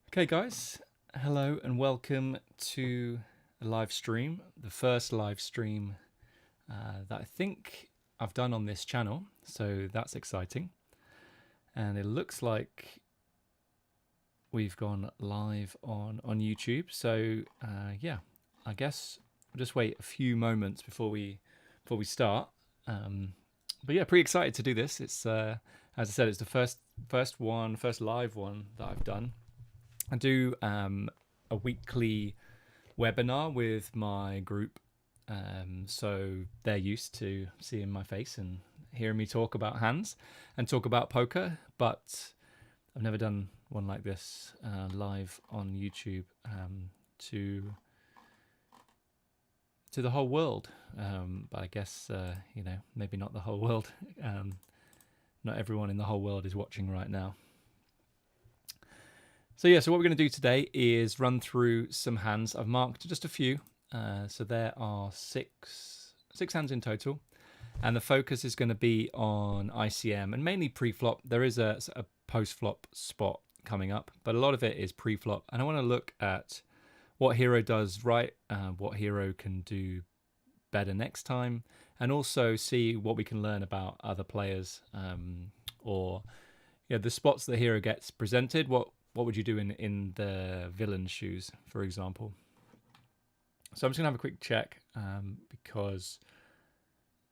Okay guys, hello and welcome to a live stream, the first live stream that I think I've done on this channel, so that's exciting. And it looks like we've gone live on YouTube, so yeah, I guess we'll just wait a few moments before we start. But yeah, pretty excited to do this. It's as I said, it's the first live one that I've done. I do a weekly webinar with my group, so they're used to seeing my face and hearing me talk about hands and talk about poker, but I've never done one like this live on YouTube to the whole world. But I guess maybe not the whole world. Not everyone in the whole world is watching right now. So what we're going to do today is run through some hands. I've marked just a few. So there are six hands in total. And the focus is going to be on ICM and mainly pre-flop. There is a post-flop spot coming up, but a lot of it is pre-flop. And I want to look at what hero does right, what hero can do better next time, and also see what we can learn about other players or the spots the hero gets presented. What would you do in the villain's shoes, for example? So I'm just gonna have a quick check because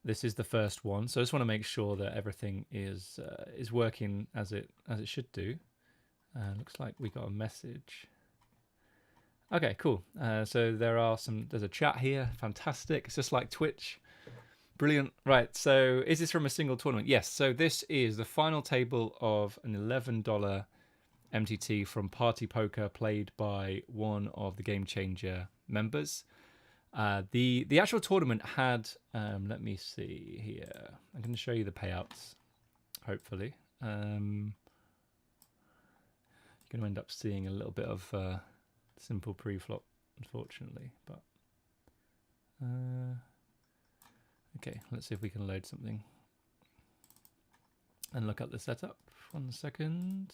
this is the first one. So I just want to make sure that everything is working as it should do. Looks like we got a message. Okay, cool. So there's a chat here. Fantastic. It's just like Twitch. Brilliant. Right. So is this from a single tournament? Yes. So this is the final table of an $11 MTT from PartyPoker played by one of the Game Changer members. The actual tournament had, let me see here. I'm going to show you the payouts, hopefully. You're going to end up seeing a little bit of simple preflop, unfortunately. But okay, let's see if we can load something and look at the setup. 1 second.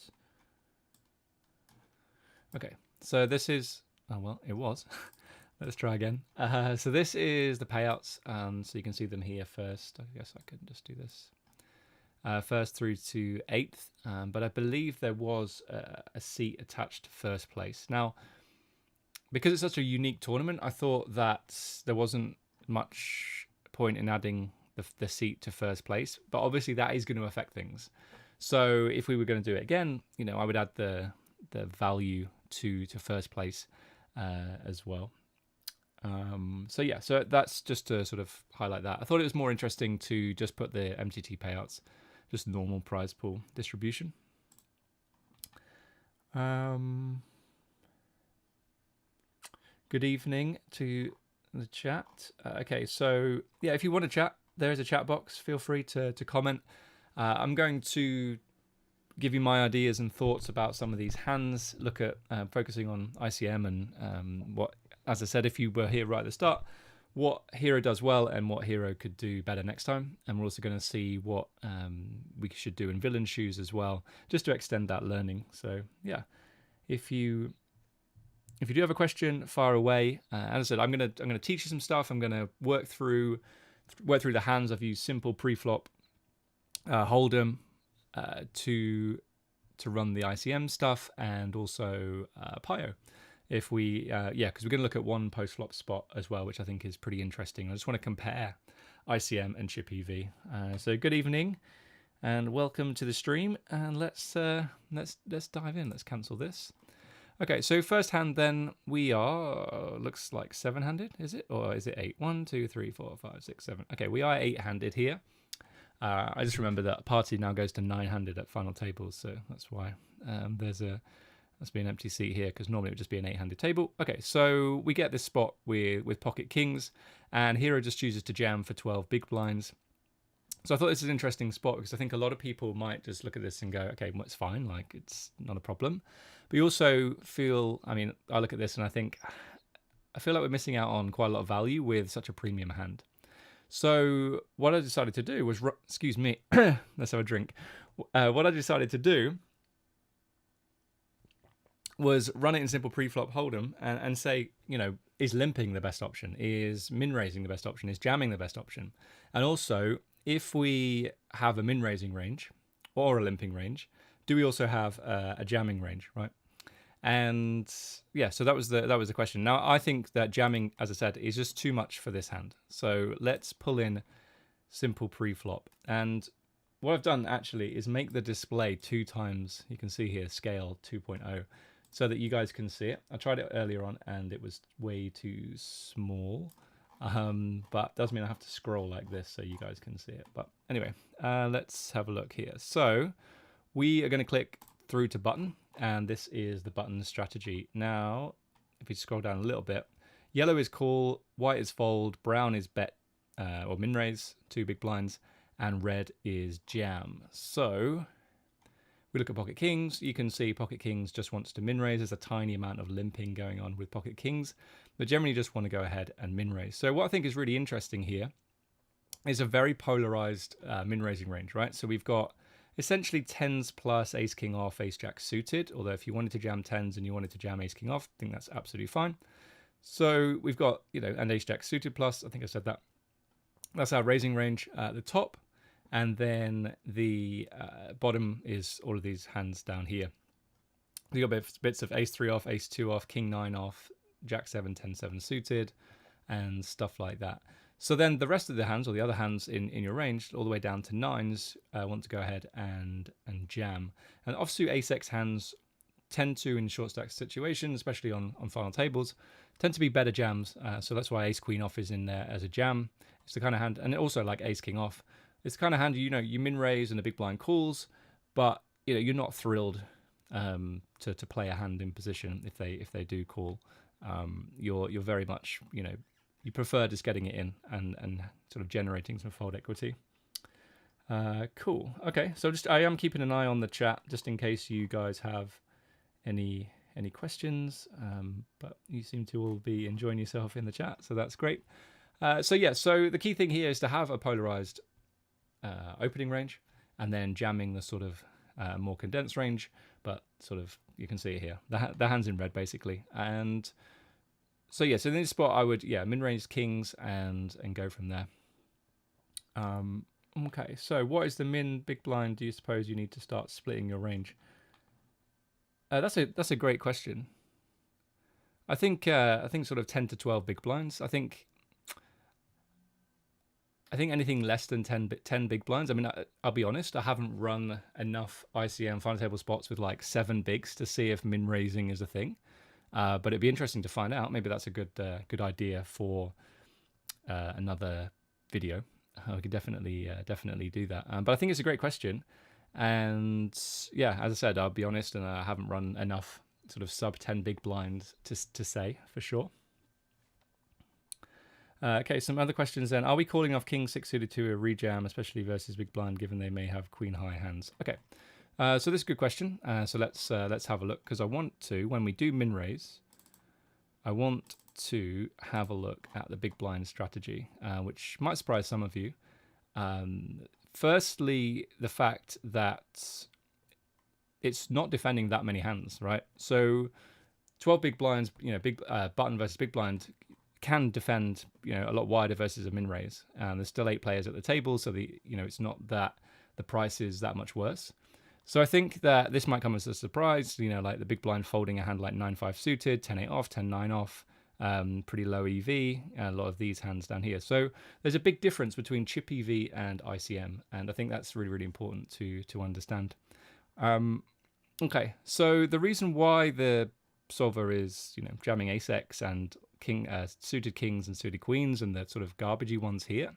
Okay, so this is, oh well, it was. Let's try again. So this is the payouts, so you can see them here first. I guess I can just do this. First through to 8th, but I believe there was a seat attached to first place. Now, because it's such a unique tournament, I thought that there wasn't much point in adding the seat to first place, but obviously that is going to affect things. So if we were going to do it again, I would add the value to first place as well. So that's just to sort of highlight that. I thought it was more interesting to just put the MTT payouts, just normal prize pool distribution. Good evening to the chat. Okay, so yeah, if you want to chat, there is a chat box. Feel free to comment. I'm going to give you my ideas and thoughts about some of these hands, look at focusing on ICM and what, as I said, if you were here right at the start, what hero does well and what hero could do better next time. And we're also going to see what we should do in villain shoes as well, just to extend that learning. So yeah, if you do have a question, fire away. As I said, I'm gonna teach you some stuff. I'm gonna work through the hands. I've used simple preflop, hold'em, to run the ICM stuff, and also PIO. If we because we're going to look at one post flop spot as well, which I think is pretty interesting. I just want to compare ICM and chip EV. So good evening and welcome to the stream, and let's dive in. Let's cancel this. Okay, so first hand then, we are, looks like 7-handed, is it? Or is it 8? 1, 2, 3, 4, 5, 6, 7. Okay, we are 8-handed here. I just remember that party now goes to 9-handed at final tables, so that's why must be an empty seat here, because normally it would just be an 8-handed table. Okay, so we get this spot with pocket kings, and hero just chooses to jam for 12 big blinds. So I thought this is an interesting spot, because I think a lot of people might just look at this and go, okay, well, it's fine, like it's not a problem. But you also feel, I mean, I look at this and I feel like we're missing out on quite a lot of value with such a premium hand. So what I decided to do was, excuse me, let's have a drink. What I decided to do was run it in Simple Preflop Hold'em and say, you know, is limping the best option? Is min raising the best option? Is jamming the best option? And also, if we have a min raising range or a limping range, do we also have a jamming range, right? And yeah, so that was the question. Now I think that jamming, as I said, is just too much for this hand. So let's pull in Simple Preflop, and what I've done actually is make the display 2 times. You can see here scale 2.0, so that you guys can see it. I tried it earlier on and it was way too small, but does mean I have to scroll like this so you guys can see it. But anyway, let's have a look here. So we are going to click through to button, and this is the button strategy. Now, if we scroll down a little bit, yellow is call, white is fold, brown is bet or min raise, 2 big blinds, and red is jam. So we look at pocket kings. You can see pocket kings just wants to min raise. There's a tiny amount of limping going on with pocket kings, but generally just want to go ahead and min raise. So what I think is really interesting here is a very polarized min raising range, right? So we've got essentially 10s plus ace king off, ace jack suited, although if you wanted to jam 10s and you wanted to jam ace king off, I think that's absolutely fine. So we've got, you know, and ace jack suited plus, I think I said that. That's our raising range at the top, and then the bottom is all of these hands down here. We've got bits of ace 3 off, ace 2 off, king 9 off, jack 7, 10 7 suited, and stuff like that. So then the rest of the hands, or the other hands in your range, all the way down to 9s, want to go ahead and jam. And offsuit ace-x hands tend to, in short stack situations, especially on final tables, tend to be better jams. So that's why ace-queen off is in there as a jam. It's the kind of hand, and also like ace-king off, it's the kind of hand, you know, you min raise and the big blind calls, but you know, you're not thrilled to play a hand in position if they do call. You're very much, you know, you prefer just getting it in and sort of generating some fold equity. Cool. Okay, so I am keeping an eye on the chat just in case you guys have any questions. But you seem to all be enjoying yourself in the chat, so that's great. So yeah, so the key thing here is to have a polarized opening range, and then jamming the sort of more condensed range. But sort of, you can see it here. The hand's in red basically, and so yeah, so in this spot I would min range kings and go from there. Okay, so what is the min big blind do you suppose you need to start splitting your range? That's a great question. I think sort of 10 to 12 big blinds. I think anything less than 10 big blinds. I mean, I'll be honest, I haven't run enough ICM final table spots with like 7 bigs to see if min raising is a thing. But it'd be interesting to find out. Maybe that's a good idea for another video. We could definitely do that. But I think it's a great question. And yeah, as I said, I'll be honest, and I haven't run enough sort of sub 10 big blinds to say for sure. Okay, some other questions then. Are we calling off king 6 suited to a rejam, especially versus big blind, given they may have queen high hands? Okay. So this is a good question. So let's have a look, because I want to, when we do min raise, I want to have a look at the big blind strategy, which might surprise some of you. Firstly, the fact that it's not defending that many hands, right? So 12 big blinds, you know, big button versus big blind can defend, you know, a lot wider versus a min raise. And there's still 8 players at the table, so it's not that the price is that much worse. So I think that this might come as a surprise, you know, like the big blind folding a hand like 9-5 suited, 10-8 off, 10-9 off, pretty low EV, and a lot of these hands down here. So there's a big difference between chip EV and ICM, and I think that's really, really important to understand. Okay, so the reason why the solver is, you know, jamming ace-x and suited kings and suited queens and the sort of garbagey ones here,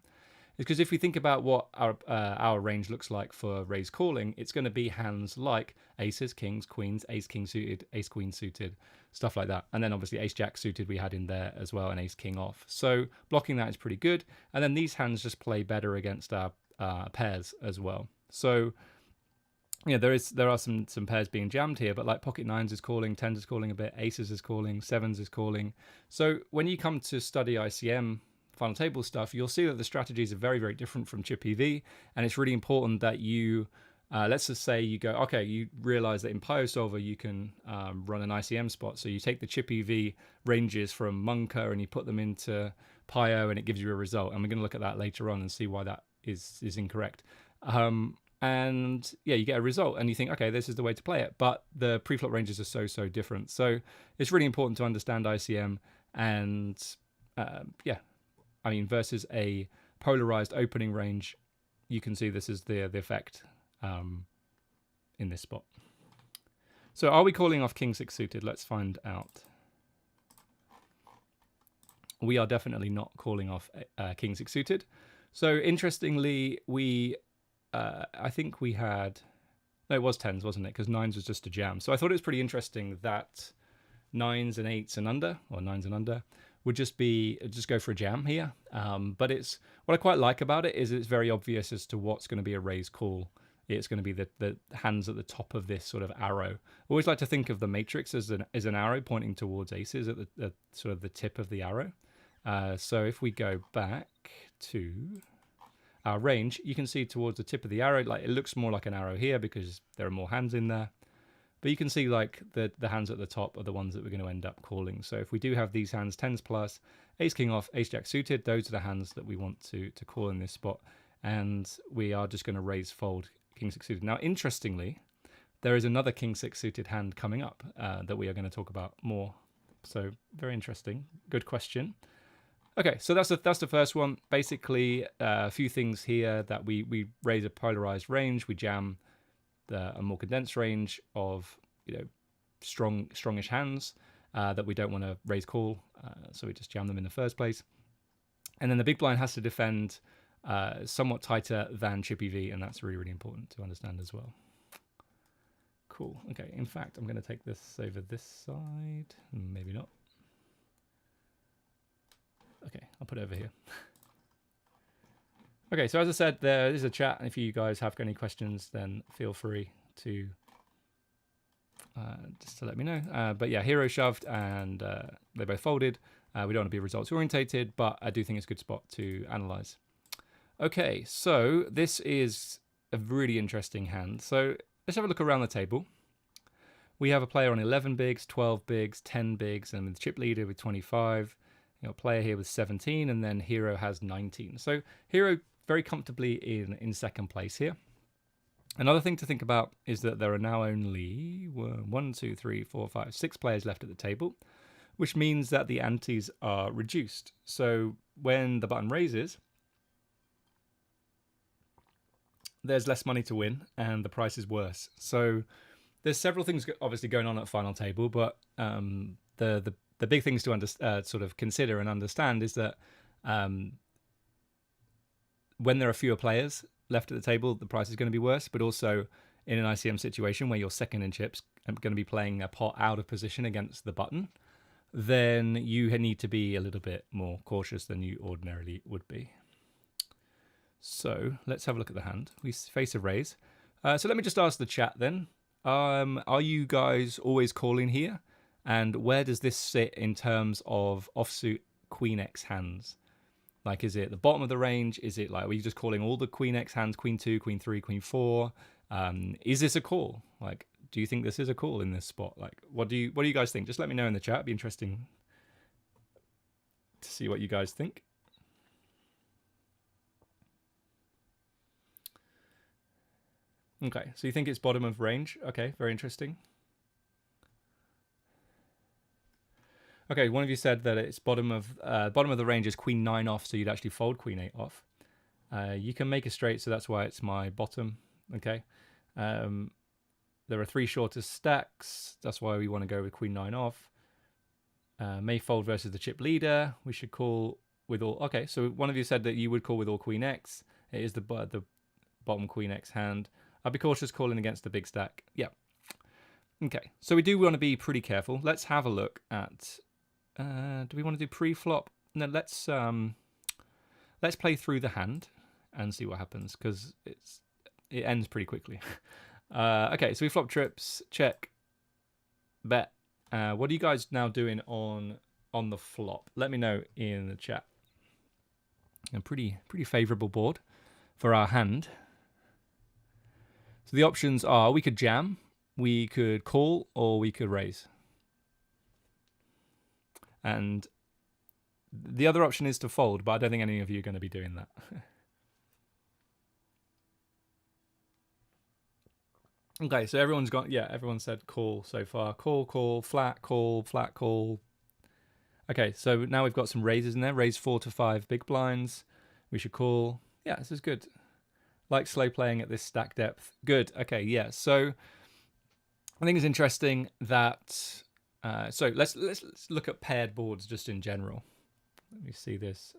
is because if we think about what our range looks like for raise calling, it's going to be hands like aces, kings, queens, ace king suited, ace queen suited, stuff like that. And then obviously ace jack suited we had in there as well, and ace king off. So blocking that is pretty good. And then these hands just play better against our pairs as well. So yeah, there are some pairs being jammed here, but like pocket 9s is calling, 10s is calling a bit, aces is calling, 7s is calling. So when you come to study ICM final table stuff, you'll see that the strategies are very, very different from chip EV, and it's really important that you Let's just say you go, okay, you realize that in PIOSolver you can run an ICM spot. So you take the chip EV ranges from Munker and you put them into Pio and it gives you a result. And we're going to look at that later on and see why that is incorrect. And yeah, you get a result and you think, okay, this is the way to play it. But the preflop ranges are so different. So it's really important to understand ICM and yeah, I mean, versus a polarized opening range, you can see this is the effect in this spot. So are we calling off king six suited? Let's find out. We are definitely not calling off king six suited. So interestingly, we I think we had, no, it was tens, wasn't it? Because nines was just a jam. So I thought it was pretty interesting that nines and eights and under, or nines and under, would just go for a jam here. But it's, what I quite like about it is it's very obvious as to what's going to be a raise call. It's going to be the hands at the top of this sort of arrow. I always like to think of the matrix as an arrow pointing towards aces at the sort of the tip of the arrow. So if we go back to our range, you can see towards the tip of the arrow, like it looks more like an arrow here because there are more hands in there. But you can see like the hands at the top are the ones that we're going to end up calling. So if we do have these hands, tens plus, ace king off, ace jack suited, those are the hands that we want to call in this spot. And we are just going to raise fold king six suited. Now, interestingly, there is another king six suited hand coming up that we are going to talk about more. So very interesting. Good question. Okay, so that's the first one. Basically, a few things here that we raise a polarized range, we jam a more condensed range of strongish hands that we don't want to raise call, so we just jam them in the first place. And then the big blind has to defend somewhat tighter than chip EV, and that's really important to understand as well. Cool. Okay, in fact, I'm going to take this over this side. Maybe not. Okay, I'll put it over here. Okay, so as I said, there is a chat, and if you guys have any questions, then feel free to just to let me know. But yeah, hero shoved, and they both folded. We don't want to be results orientated, but I do think it's a good spot to analyze. Okay, so this is a really interesting hand. So let's have a look around the table. We have a player on 11 bigs, 12 bigs, 10 bigs, and the chip leader with 25. A player here with 17, and then hero has 19. So hero very comfortably in second place here. Another thing to think about is that there are now only 6 players left at the table, which means that the antes are reduced. So when the button raises, there's less money to win and the price is worse. So there's several things obviously going on at final table, but the big things to sort of consider and understand is that when there are fewer players left at the table, the price is going to be worse. But also in an ICM situation where you're second in chips and going to be playing a pot out of position against the button, then you need to be a little bit more cautious than you ordinarily would be. So let's have a look at the hand. We face a raise. So let me just ask the chat then. Are you guys always calling here? And where does this sit in terms of offsuit Queen X hands? Like, is it the bottom of the range? Is it like, are you just calling all the Queen X hands, Queen 2, Queen 3, Queen 4? Is this a call? Like, do you think this is a call in this spot? Like, what do you guys think? Just let me know in the chat. It'd be interesting to see what you guys think. Okay, so you think it's bottom of range? Okay, very interesting. Okay, one of you said that it's bottom of the range is Queen 9 off, so you'd actually fold Queen 8 off. You can make a straight, so that's why it's my bottom. Okay, there are 3 shortest stacks. That's why we want to go with Queen 9 off. May fold versus the chip leader. We should call with all. Okay, so one of you said that you would call with all Queen X. It is the bottom Queen X hand. I'd be cautious calling against the big stack. Yeah. Okay, so we do want to be pretty careful. Let's have a look at. Do we want to do pre-flop? No, let's play through the hand and see what happens, because it ends pretty quickly. Okay, so we flop trips, check, bet. What are you guys now doing on the flop? Let me know in the chat. A pretty favourable board for our hand. So So the options are we could jam, we could call, or we could raise. And the other option is to fold, but I don't think any of you are going to be doing that. Okay, so everyone's got, yeah, everyone said call so far. Call, call, flat, call, flat, call. Okay, so now we've got some raises in there. Raise 4 to 5 big blinds. We should call. Yeah, this is good. Like slow playing at this stack depth. Good. Okay, yeah. So I think it's interesting that. So let's look at paired boards just in general. Let me see this.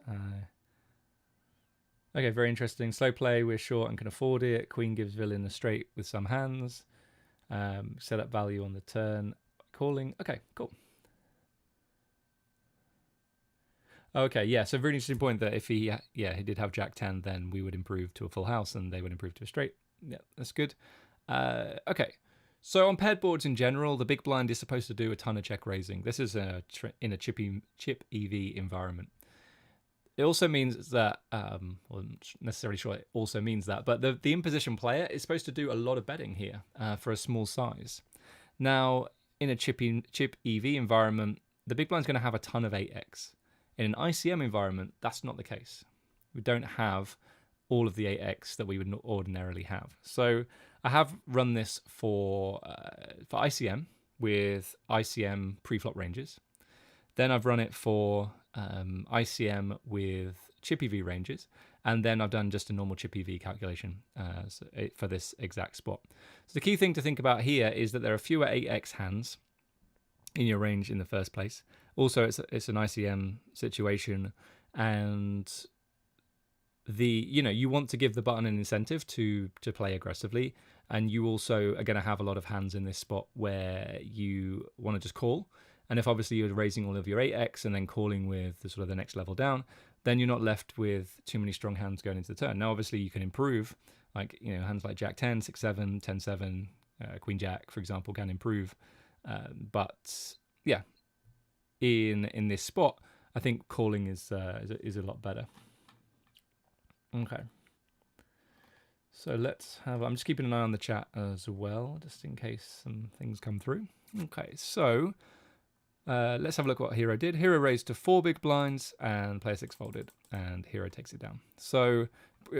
Okay, very interesting. Slow play, we're short and can afford it. Queen gives villain a straight with some hands. Set up value on the turn. Calling. Okay, cool. Okay, yeah, so very interesting point that if he did have Jack 10, then we would improve to a full house and they would improve to a straight. Yeah, that's good. Okay, so on paired boards in general, the big blind is supposed to do a ton of check raising. This is in a chip EV environment. It also means that, well, I'm not necessarily sure it also means that, but the imposition player is supposed to do a lot of betting here for a small size. Now, in a chip EV environment, the big blind's going to have a ton of 8x. In an ICM environment, that's not the case. We don't have all of the 8x that we would ordinarily have. So I have run this for ICM with ICM preflop ranges. Then I've run it for ICM with chip EV ranges, and then I've done just a normal chip EV calculation for this exact spot. So the key thing to think about here is that there are fewer 8x hands in your range in the first place. Also, it's an ICM situation, and you want to give the button an incentive to play aggressively, and you also are going to have a lot of hands in this spot where you want to just call. And if obviously you're raising all of your 8x and then calling with the sort of the next level down, then you're not left with too many strong hands going into the turn. Now, obviously you can improve, like, hands like Jack 10, 6, 7, 10, 7, Queen Jack, for example, can improve. But yeah, in this spot, I think calling is a lot better. Okay. So let's have, I'm just keeping an eye on the chat as well, just in case some things come through. Okay, so let's have a look at what Hero did. Hero raised to 4 big blinds and player 6 folded, and Hero takes it down. So,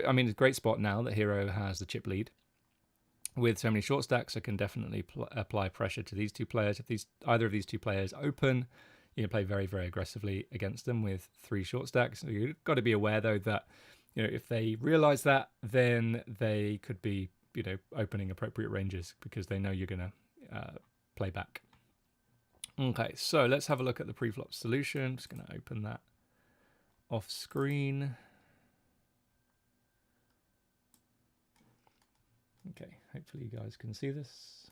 I mean, it's a great spot now that Hero has the chip lead. With so many short stacks, I can definitely apply pressure to these two players. If either of these two players open, you can play very, very aggressively against them with 3 short stacks. So you've got to be aware, though, that if they realize that, then they could be opening appropriate ranges because they know you're going to play back. Okay, so let's have a look at the preflop solution. I'm just going to open that off screen. Okay, hopefully you guys can see this.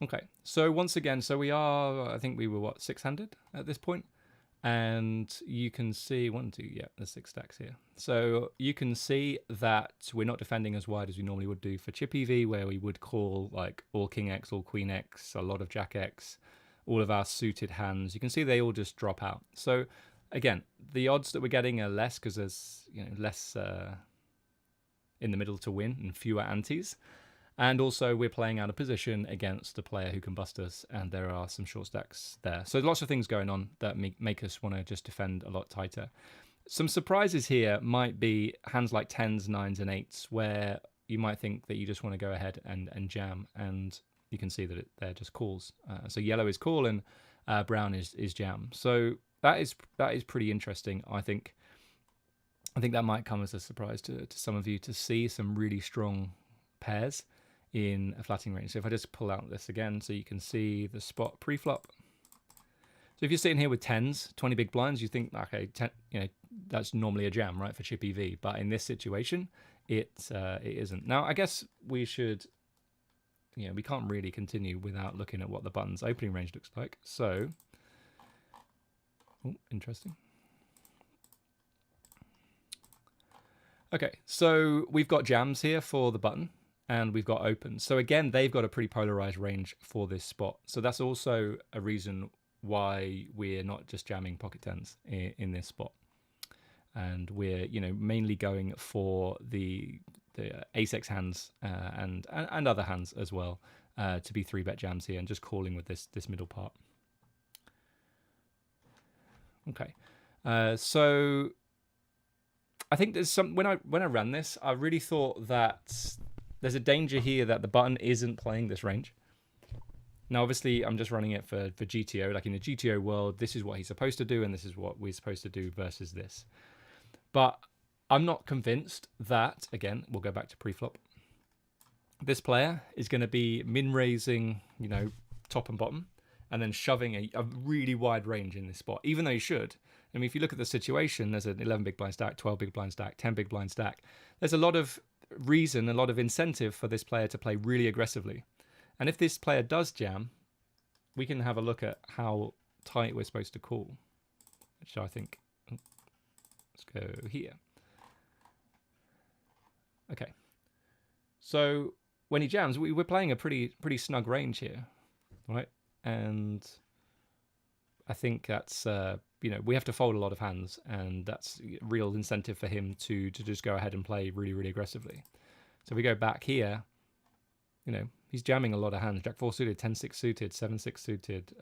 Okay, so once again, I think we were 6-handed at this point? And you can see, 1, 2, yeah, there's 6 stacks here. So you can see that we're not defending as wide as we normally would do for chip EV, where we would call like all King X, all Queen X, a lot of Jack X, all of our suited hands. You can see they all just drop out. So again, the odds that we're getting are less because there's less in the middle to win and fewer antes. And also we're playing out of position against a player who can bust us, and there are some short stacks there. So lots of things going on that make us want to just defend a lot tighter. Some surprises here might be hands like 10s, 9s, and 8s, where you might think that you just want to go ahead and jam, and you can see that they're just calls. So yellow is call and brown is jam. So that is pretty interesting, I think. I think that might come as a surprise to some of you to see some really strong pairs in a flattening range. So if I just pull out this again so you can see the spot pre-flop. So if you're sitting here with 10s, 20 big blinds, you think, okay, that's normally a jam, right, for chip EV. But in this situation, it isn't. Now, I guess we should, we can't really continue without looking at what the button's opening range looks like. So, interesting. Okay, so we've got jams here for the button, and we've got opens. So again, they've got a pretty polarized range for this spot. So that's also a reason why we're not just jamming pocket tens in this spot. and we're mainly going for the ace-x hands and other hands as well to be 3-bet jams here, and just calling with this middle part. Okay, so I think there's some when I ran this, I really thought that there's a danger here that the button isn't playing this range. Now, obviously, I'm just running it for GTO. Like in the GTO world, this is what he's supposed to do, and this is what we're supposed to do versus this. But I'm not convinced that, again, we'll go back to preflop. This player is going to be min-raising, top and bottom, and then shoving a really wide range in this spot, even though he should. I mean, if you look at the situation, there's an 11 big blind stack, 12 big blind stack, 10 big blind stack. There's a lot of reason, a lot of incentive for this player to play really aggressively. And if this player does jam, we can have a look at how tight we're supposed to call, which I think, let's go here. Okay. So when he jams, we're playing a pretty snug range here, right? And I think that's, we have to fold a lot of hands, and that's real incentive for him to just go ahead and play really, really aggressively. So we go back here, he's jamming a lot of hands. Jack 4 suited, 10 6 suited, 7 6 suited,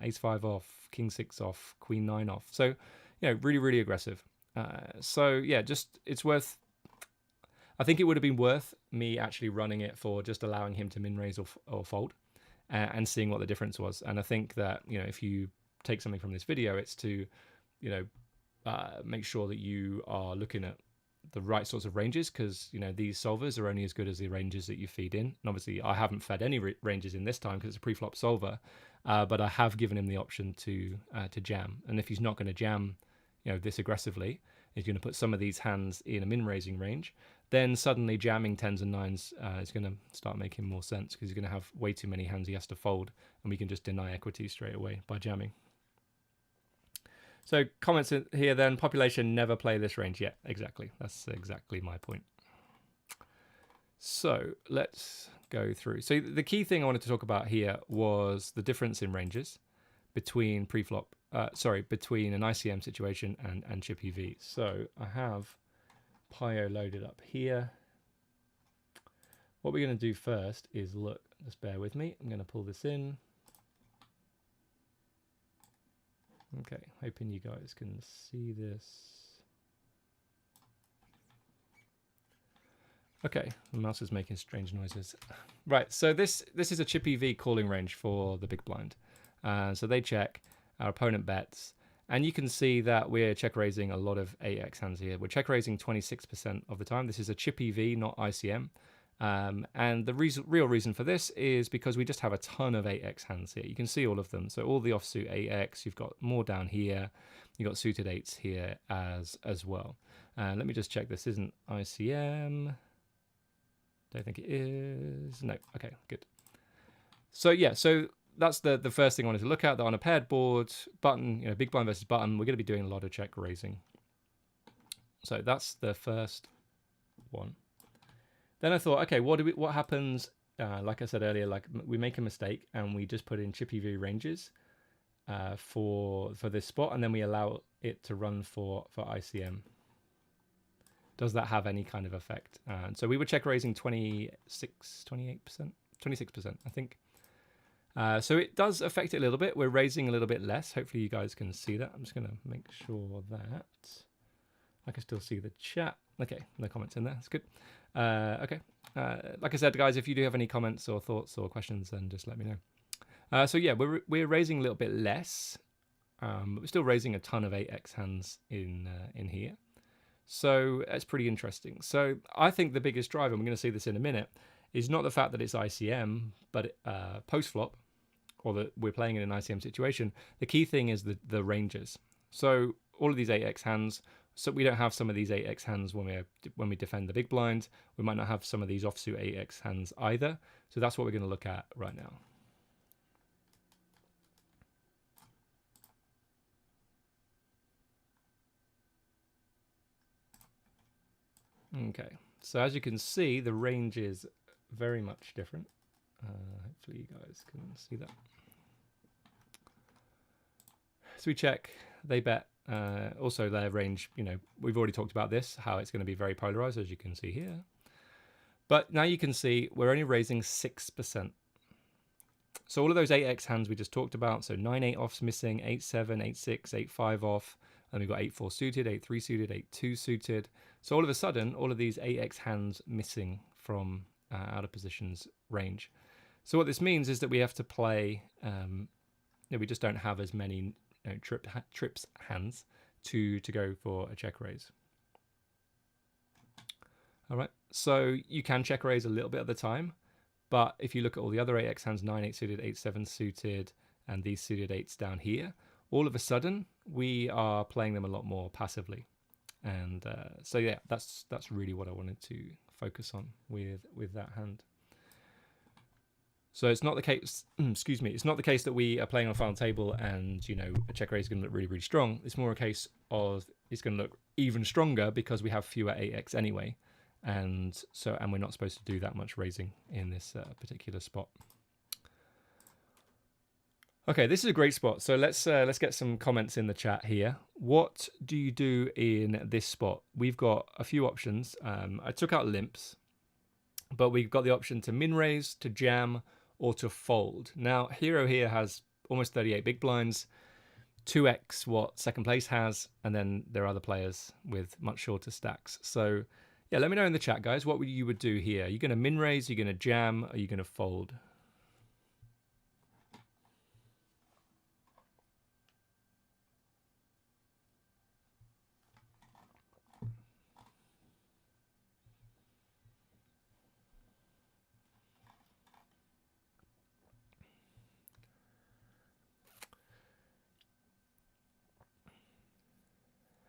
ace 5 off, king 6 off, queen 9 off. So, really, really aggressive. So yeah, it's worth. I think it would have been worth me actually running it for just allowing him to min raise or fold, and seeing what the difference was. And I think that if you take something from this video, it's to make sure that you are looking at the right sorts of ranges, because these solvers are only as good as the ranges that you feed in. And obviously I haven't fed any ranges in this time because it's a pre-flop solver, but I have given him the option to jam. And if he's not going to jam this aggressively, he's going to put some of these hands in a min raising range, then suddenly jamming 10s and 9s is going to start making more sense, because he's going to have way too many hands he has to fold, and we can just deny equity straight away by jamming. So comments here then, population never play this range yet. Exactly. That's exactly my point. So let's go through. So the key thing I wanted to talk about here was the difference in ranges between between an ICM situation and chip EV. So I have Pio loaded up here. What we're going to do first is look, just bear with me. I'm going to pull this in. Okay, hoping you guys can see this. Okay, the mouse is making strange noises. Right, so this is a chip EV calling range for the big blind. So they check, our opponent bets, and you can see that we're check raising a lot of 8x hands here. We're check raising 26% of the time. This is a chip EV, not ICM. And the real reason for this is because we just have a ton of 8x hands here. You can see all of them. So all the offsuit 8x, you've got more down here. You've got suited 8s here as well. Let me just check this isn't ICM. Don't think it is. No. Okay, good. So yeah, so that's the first thing I wanted to look at. That on a paired board, button, big blind versus button, we're going to be doing a lot of check raising. So that's the first one. Then I thought, okay, what happens? Like I said earlier, like we make a mistake and we just put in chip EV ranges for this spot, and then we allow it to run for ICM. Does that have any kind of effect? So we were check raising 28%, 26%, I think. So it does affect it a little bit. We're raising a little bit less. Hopefully you guys can see that. I'm just going to make sure that I can still see the chat. Okay, no comments in there. That's good. Okay. Like I said, guys, if you do have any comments or thoughts or questions, then just let me know. So yeah, we're raising a little bit less, but we're still raising a ton of 8x hands in here. So it's pretty interesting. So I think the biggest driver, and we're going to see this in a minute, is not the fact that it's ICM, but post-flop, or that we're playing in an ICM situation. The key thing is the ranges. So all of these 8x hands, so we don't have some of these 8x hands when we defend the big blind. We might not have some of these offsuit 8x hands either. So that's what we're going to look at right now. Okay, so as you can see, the range is very much different. Hopefully you guys can see that. So we check, they bet, Also, their range, we've already talked about this, how it's going to be very polarized, as you can see here. But now you can see we're only raising 6%. So all of those 8x hands we just talked about, so 9-8 offs missing, 8-7, 8-6, 8-5 off, and we've got 8-4 suited, 8-3 suited, 8-2 suited. So all of a sudden, all of these 8x hands missing from out of positions range. So what this means is that we have to play, we just don't have as many trips hands to go for a check raise. All right, so you can check raise a little bit at the time, but if you look at all the other 8x hands, 9-8 suited, 8-7 suited, and these suited 8s down here, all of a sudden we are playing them a lot more passively. And so yeah, that's really what I wanted to focus on with that hand. So it's not the case, excuse me, it's not the case that we are playing on a final table and, a check raise is going to look really, really strong. It's more a case of it's going to look even stronger because we have fewer 8x anyway. And we're not supposed to do that much raising in this particular spot. Okay, this is a great spot. So let's get some comments in the chat here. What do you do in this spot? We've got a few options. I took out limps, but we've got the option to min raise, to jam, or to fold. Now, Hero here has almost 38 big blinds, 2x what second place has, and then there are other players with much shorter stacks. So yeah, let me know in the chat, guys, what you would do here. Are you going to min raise? Are you going to jam? Are you going to fold?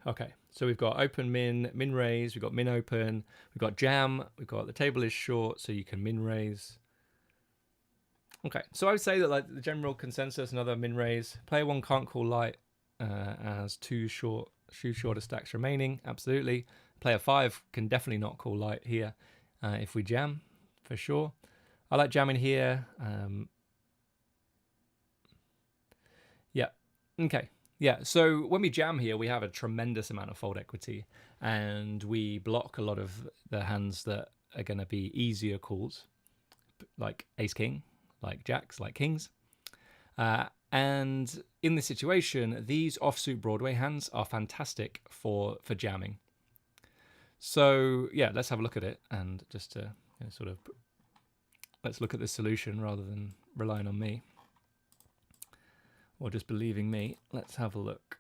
Okay, so we've got open min, min raise, we've got min open, we've got jam, we've got the table is short, so you can min raise. Okay, so I would say that like the general consensus, another min raise. Player 1 can't call light as two shorter stacks remaining, absolutely. Player 5 can definitely not call light here if we jam, for sure. I like jamming here. Yeah, okay. Yeah, so when we jam here, we have a tremendous amount of fold equity, and we block a lot of the hands that are going to be easier calls, like ace-king, like jacks, like kings. And in this situation, these offsuit Broadway hands are fantastic for jamming. So yeah, let's have a look at it, and just to let's look at the solution rather than relying on me. Or just believing me. Let's have a look.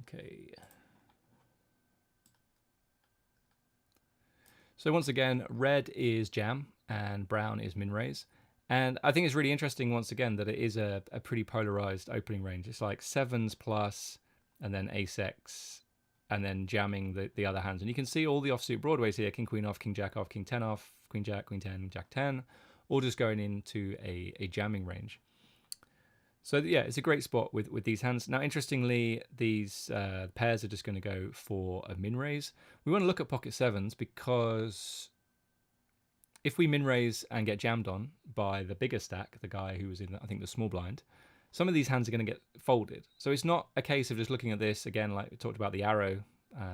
Okay. So once again, red is jam and brown is min raise. And I think it's really interesting once again that it is a pretty polarized opening range. It's like 7s plus and then ace-x and then jamming the other hands. And you can see all the offsuit Broadways here, king, queen off, king, jack off, king 10 off, queen, jack, queen 10, jack 10, all just going into a jamming range. So yeah, it's a great spot with these hands. Now, interestingly, these pairs are just going to go for a min raise. We want to look at pocket 7s because if we min raise and get jammed on by the bigger stack, the guy who was in, I think, the small blind, some of these hands are going to get folded. So it's not a case of just looking at this, again, like we talked about the arrow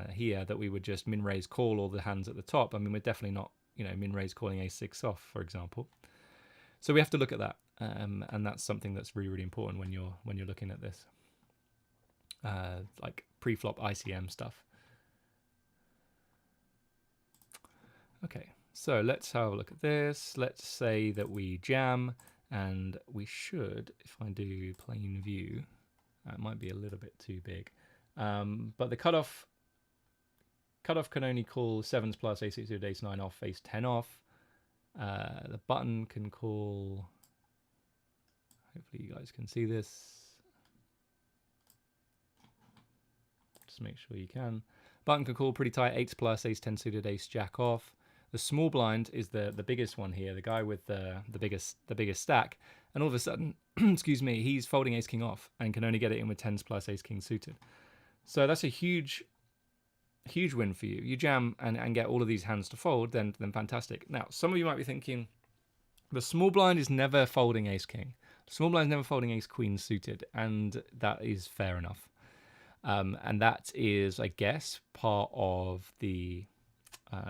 here, that we would just min raise call all the hands at the top. I mean, we're definitely not, min raise calling ace-6 off, for example. So we have to look at that, and that's something that's really, really important when you're looking at this, like pre-flop ICM stuff. Okay, so let's have a look at this. Let's say that we jam, and we should, if I do plain view, it might be a little bit too big, but the cutoff can only call 7s plus, ace-8 suited, ace-9 off, ace-10 off. The button can call, hopefully you guys can see this. Just make sure you can. Button can call pretty tight, 8s plus, ace-10 suited, ace-jack off. The small blind is the biggest one here, the guy with the biggest stack. And all of a sudden, excuse me, he's folding ace-king off and can only get it in with 10s plus, ace-king suited. So that's a huge win for you. You jam and get all of these hands to fold, then fantastic. Now, some of you might be thinking, The small blind is never folding ace king. The small blind is never folding ace queen suited, and that is fair enough. And that is, I guess, part of the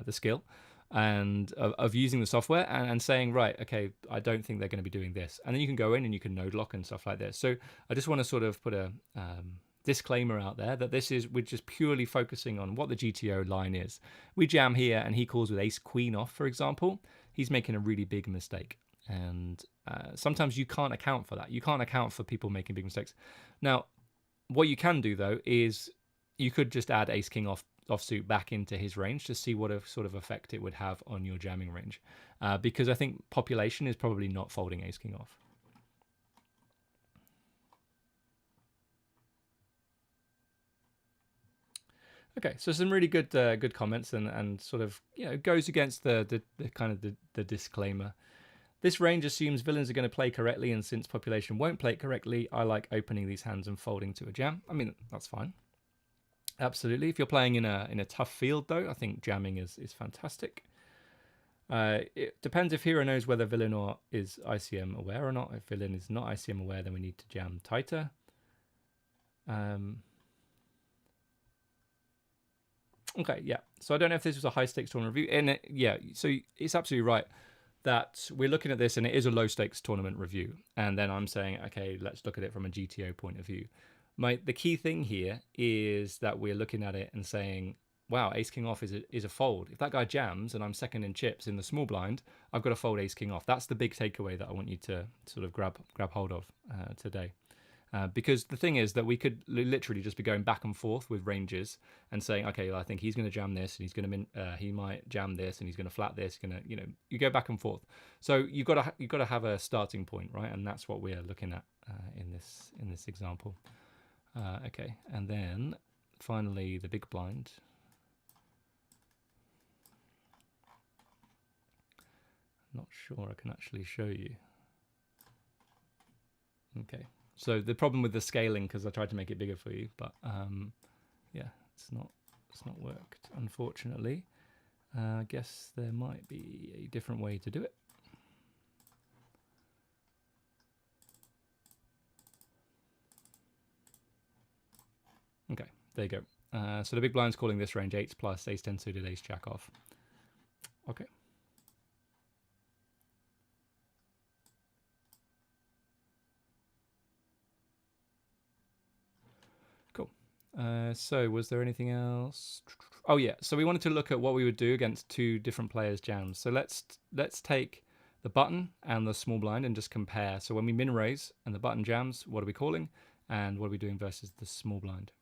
skill and of using the software and saying, right, okay, I don't think they're going to be doing this. And then you can go in and you can node lock and stuff like this. So I just want to sort of put a disclaimer out there that we're just purely focusing on what the GTO line is. We jam here and he calls with ace queen off, for example. He's making a really big mistake. And sometimes you can't account for that. You can't account for people making big mistakes. Now, what you can do, though, is you could just add ace king offsuit back into his range to see what a sort of effect it would have on your jamming range. Because I think population is probably not folding ace king off. Okay, so some really good comments and sort of, you know, goes against the kind of the disclaimer. This range assumes villains are going to play correctly, and since population won't play it correctly, I like opening these hands and folding to a jam. I mean, that's fine. Absolutely. If you're playing in a tough field, though, I think jamming is fantastic. It depends if hero knows whether villain is ICM aware or not. If villain is not ICM aware, then we need to jam tighter. Okay, yeah. So I don't know if this was a high stakes tournament review. And yeah, so it's absolutely right that we're looking at this and it is a low stakes tournament review. And then I'm saying, okay, let's look at it from a GTO point of view. The key thing here is that we're looking at it and saying, wow, ace king off is a fold. If that guy jams and I'm second in chips in the small blind, I've got to fold ace king off. That's the big takeaway that I want you to sort of grab hold of today. Because the thing is that we could literally just be going back and forth with ranges and saying, okay, well, I think he's going to jam this, and he's going to he might jam this, and he's going to flat this. You go back and forth. So you've got to have a starting point, right? And that's what we're looking at in this example. Okay, and then finally the big blind. Not sure I can actually show you. Okay. So the problem with the scaling, because I tried to make it bigger for you, but yeah, it's not worked, unfortunately. I guess there might be a different way to do it. Okay, there you go. So the big blind's calling this range 8s plus, ace 10 suited, ace jack off. Okay. So was there anything else? Oh yeah, so we wanted to look at what we would do against two different players' jams. So let's take the button and the small blind and just compare. So when we min raise and the button jams, what are we calling? And what are we doing versus the small blind?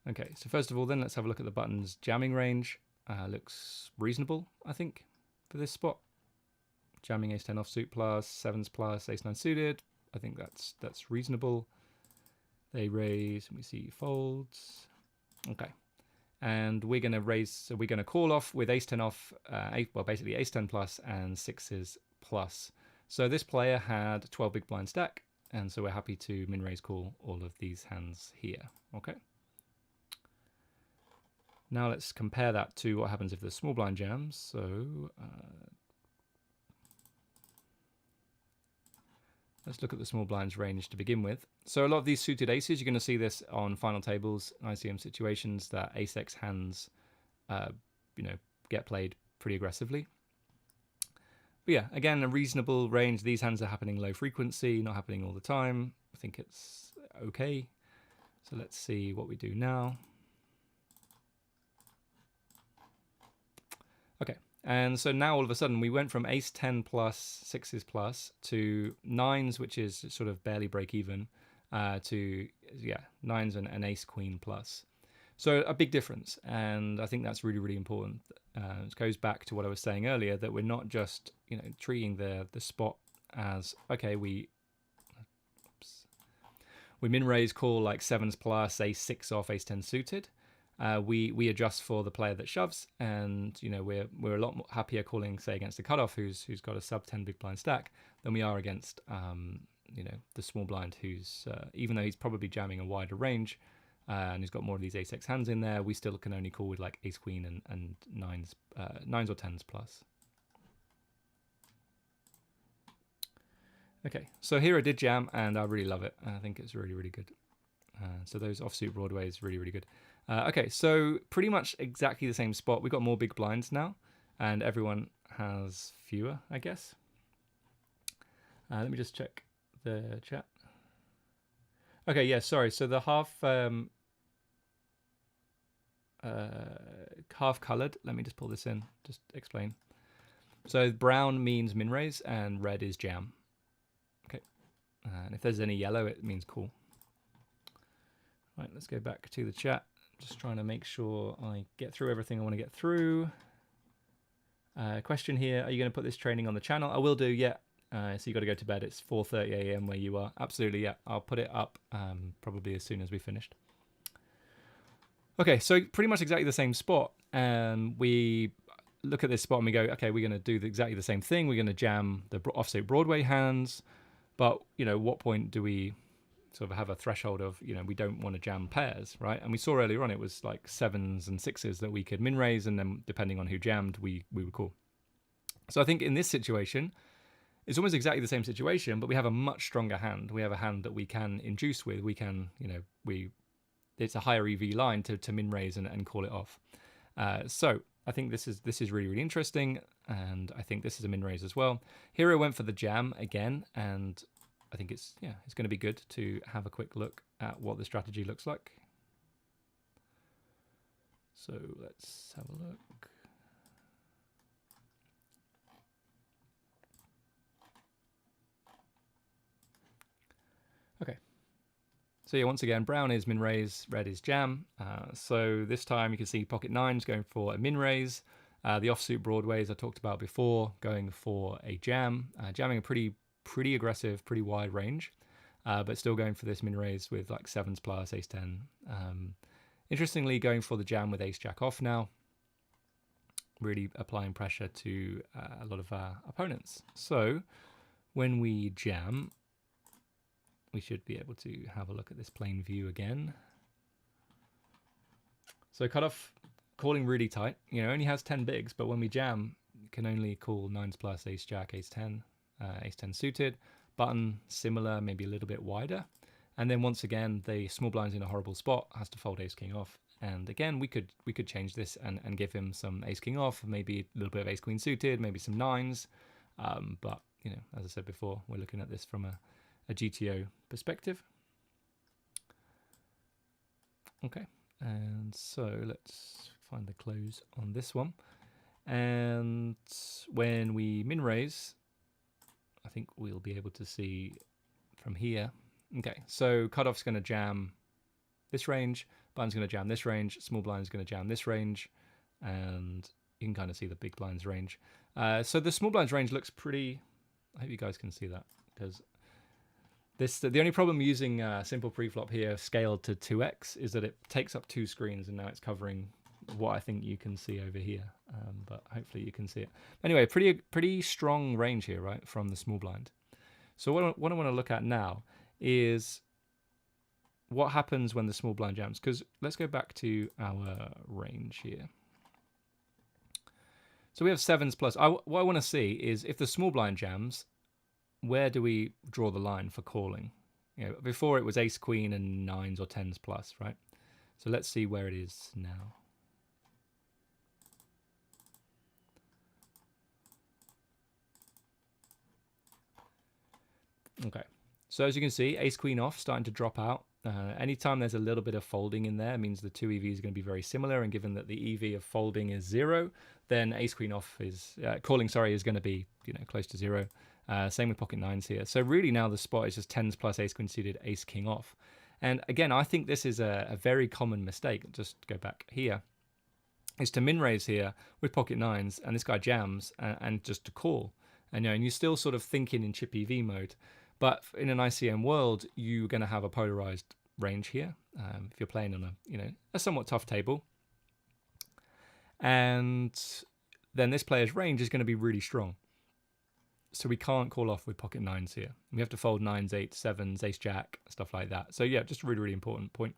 Okay, so first of all then let's have a look at the button's jamming range. Looks reasonable, I think, for this spot. Jamming ace 10 offsuit plus, 7s plus, ace 9 suited. I think that's reasonable. They raise, and we see folds. Okay. And we're going to raise, so we're going to call off with ace 10 off, well, basically ace 10 plus and 6s plus. So this player had 12 big blind stack, and so we're happy to min raise call all of these hands here. Okay. Now let's compare that to what happens if the small blind jams. So let's look at the small blind's range to begin with. So a lot of these suited aces, you're going to see this on final tables, ICM situations, that ace-x hands, get played pretty aggressively. But yeah, again, a reasonable range. These hands are happening low frequency, not happening all the time. I think it's okay. So let's see what we do now. Okay. And so now all of a sudden we went from ace 10 plus, 6s plus to 9s, which is sort of barely break even, to 9s and ace queen plus. So a big difference, and I think that's really, really important. It goes back to what I was saying earlier, that we're not just treating the spot as, okay, we min raise call like 7s plus, ace 6 off, ace 10 suited. We adjust for the player that shoves, and we're a lot more happier calling, say, against a cutoff who's got a sub 10 big blind stack than we are against the small blind who's even though he's probably jamming a wider range, and he's got more of these ace-x hands in there, we still can only call with like ace-queen and nines or tens plus. Okay, so here I did jam, and I really love it. I think it's really, really good. So those offsuit Broadways, really, really good. Okay, so pretty much exactly the same spot. We've got more big blinds now, and everyone has fewer, I guess. Let me just check the chat. Okay, yeah, sorry. So the half colored, let me just pull this in, just explain. So brown means min raise and red is jam. Okay, and if there's any yellow, it means call. Right, let's go back to the chat. Just trying to make sure I get through everything I want to get through. Question here, are you going to put this training on the channel? I will do, yeah. So you got to go to bed. It's 4:30 a.m. where you are. Absolutely, yeah. I'll put it up probably as soon as we finished. Okay, so pretty much exactly the same spot. And we look at this spot and we go, okay, we're going to do exactly the same thing. We're going to jam the offsuit Broadway hands. But, you know, what point do we sort of have a threshold of, you know, we don't want to jam pairs, right? And we saw earlier on it was like 7s and 6s that we could min raise, and then depending on who jammed, we would call. So I think in this situation, it's almost exactly the same situation, but we have a much stronger hand. We have a hand that we can induce with. We can, you know, it's a higher EV line to min raise and call it off. So I think this is really, really interesting, and I think this is a min raise as well. Hero went for the jam again, and I think it's going to be good to have a quick look at what the strategy looks like. So let's have a look. Okay. So yeah, once again, brown is min raise, red is jam. So this time you can see pocket nines going for a min raise. The offsuit Broadways I talked about before going for a jam, jamming a pretty aggressive, pretty wide range, but still going for this min raise with like 7s plus, ace 10. Interestingly, going for the jam with ace jack off now, really applying pressure to a lot of our opponents. So when we jam, we should be able to have a look at this plain view again. So cutoff calling really tight, you know, only has 10 bigs, but when we jam, you can only call 9s plus, ace jack, ace 10, ace 10 suited. Button similar, maybe a little bit wider. And then once again, the small blind's in a horrible spot, has to fold ace king off. And again, we could change this and give him some ace king off, maybe a little bit of ace queen suited, maybe some 9s. But you know, as I said before, we're looking at this from a GTO perspective. Okay, and so let's find the close on this one. And when we min raise, I think we'll be able to see from here. Okay, so cutoff's going to jam this range, button's going to jam this range, small blind's going to jam this range, and you can kind of see the big blind's range. So the small blind's range looks pretty. I hope you guys can see that, because the only problem using Simple Preflop here scaled to 2x is that it takes up 2 screens, and now it's covering what I think you can see over here, but hopefully you can see it. Anyway, pretty strong range here, right, from the small blind. So what I want to look at now is what happens when the small blind jams, because let's go back to our range here. So we have 7s plus. What I want to see is if the small blind jams, where do we draw the line for calling? You know, before it was ace queen and 9s or 10s plus, right? So let's see where it is now. Okay, so as you can see, ace queen off starting to drop out. Anytime there's a little bit of folding in there, means the two EVs are going to be very similar, and given that the EV of folding is 0, then ace queen off is calling, sorry, is going to be, you know, close to 0. Same with pocket 9s here. So really now the spot is just 10s plus ace queen suited, ace king off. And again, I think this is a very common mistake. Just go back here, is to min raise here with pocket 9s, and this guy jams and just to call. And, you know, and you're still sort of thinking in chip EV mode. But in an ICM world, you're going to have a polarized range here if you're playing on a somewhat tough table. And then this player's range is going to be really strong. So we can't call off with pocket 9s here. We have to fold 9s, 8s, 7s, ace jack, stuff like that. So yeah, just a really, really important point.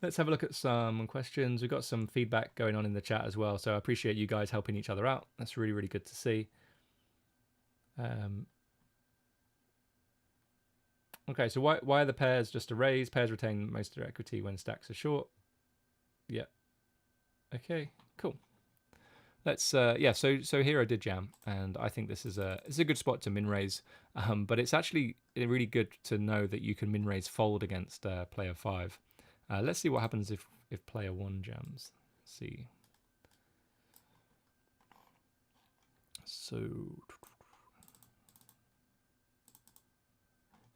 Let's have a look at some questions. We've got some feedback going on in the chat as well, so I appreciate you guys helping each other out. That's really, really good to see. Okay, so why are the pairs just a raise? Pairs retain most of their equity when stacks are short. Yeah. Okay, cool. Let's yeah. So here I did jam, and I think this is a good spot to min raise. But it's actually really good to know that you can min raise fold against player 5. Let's see what happens if player 1 jams. Let's see. So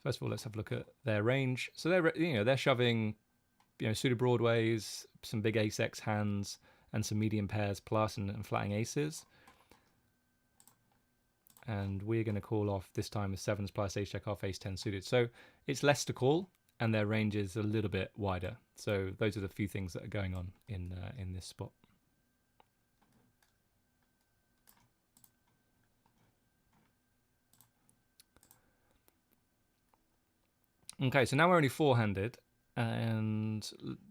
first of all, let's have a look at their range. So they're shoving, suited broadways, some big ace-x hands, and some medium pairs plus and flatting aces. And we're going to call off this time with 7s plus ace jack off, ace 10 suited. So it's less to call, and their range is a little bit wider. So those are the few things that are going on in this spot. Okay, so now we're only four-handed, and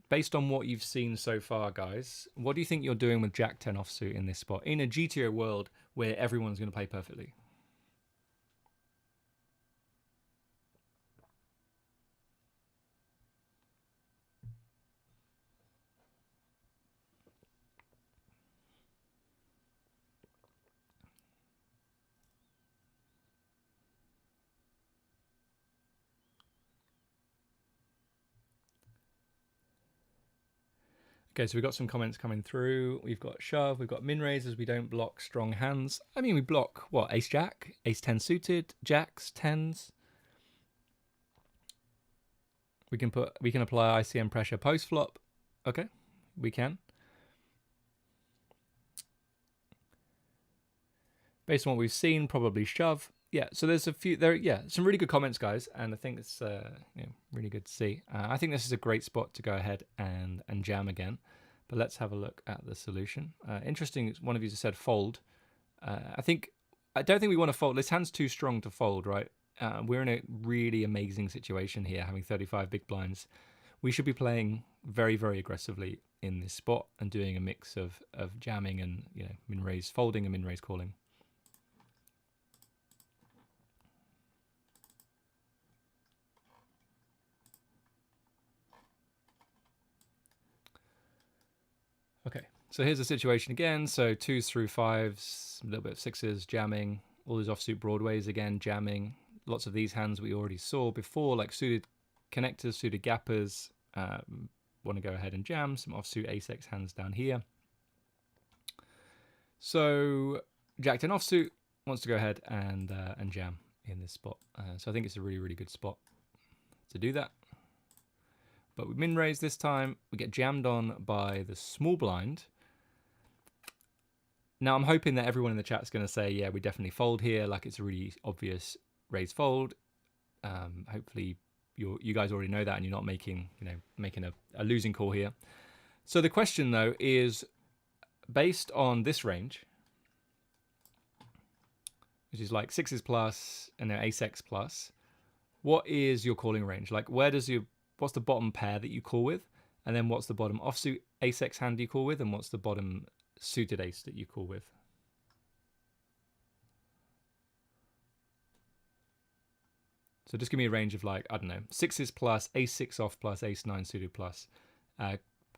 based on what you've seen so far, guys, what do you think you're doing with Jack 10 offsuit in this spot in a GTO world where everyone's going to play perfectly? Okay, so we've got some comments coming through. We've got shove, we've got min raises, we don't block strong hands. I mean, we block, what, ace jack, ace 10 suited, jacks, 10s. We can apply ICM pressure post flop. Okay, we can. Based on what we've seen, probably shove. Yeah, so there's some really good comments, guys, and I think it's really good to see. I think this is a great spot to go ahead and jam again, but let's have a look at the solution. Interesting, one of you said fold. I don't think we want to fold. This hand's too strong to fold, right? We're in a really amazing situation here, having 35 big blinds. We should be playing very, very aggressively in this spot and doing a mix of jamming and min raise folding and min raise calling. Okay, so here's the situation again. So 2s through 5s, a little bit of 6s, jamming, all these offsuit broadways again, jamming. Lots of these hands we already saw before, like suited connectors, suited gappers. Want to go ahead and jam some offsuit ace-x hands down here. So Jack 10 offsuit wants to go ahead and jam in this spot. So I think it's a really, really good spot to do that. But we min raise this time. We get jammed on by the small blind. Now I'm hoping that everyone in the chat is going to say, yeah, we definitely fold here. Like it's a really obvious raise fold. Hopefully you guys already know that and you're not making a losing call here. So the question though is, based on this range, which is like 6s plus and then ace-x plus, what is your calling range? Like what's the bottom pair that you call with? And then what's the bottom offsuit ace-x hand you call with? And what's the bottom suited ace that you call with? So just give me a range of like, I don't know, 6s plus, ace-6 off plus, ace-9 suited plus.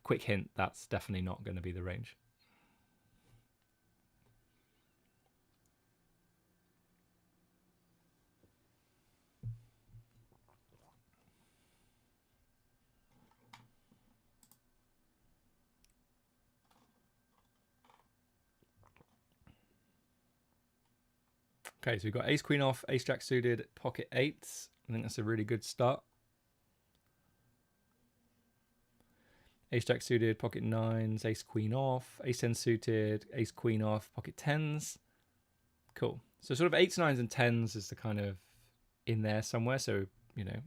Quick hint, that's definitely not going to be the range. Okay, so we've got ace queen off, ace jack suited, pocket 8s. I think that's a really good start. Ace jack suited, pocket 9s, ace queen off, ace 10 suited, ace queen off, pocket 10s. Cool. So sort of 8s, 9s, and 10s is the kind of in there somewhere. So,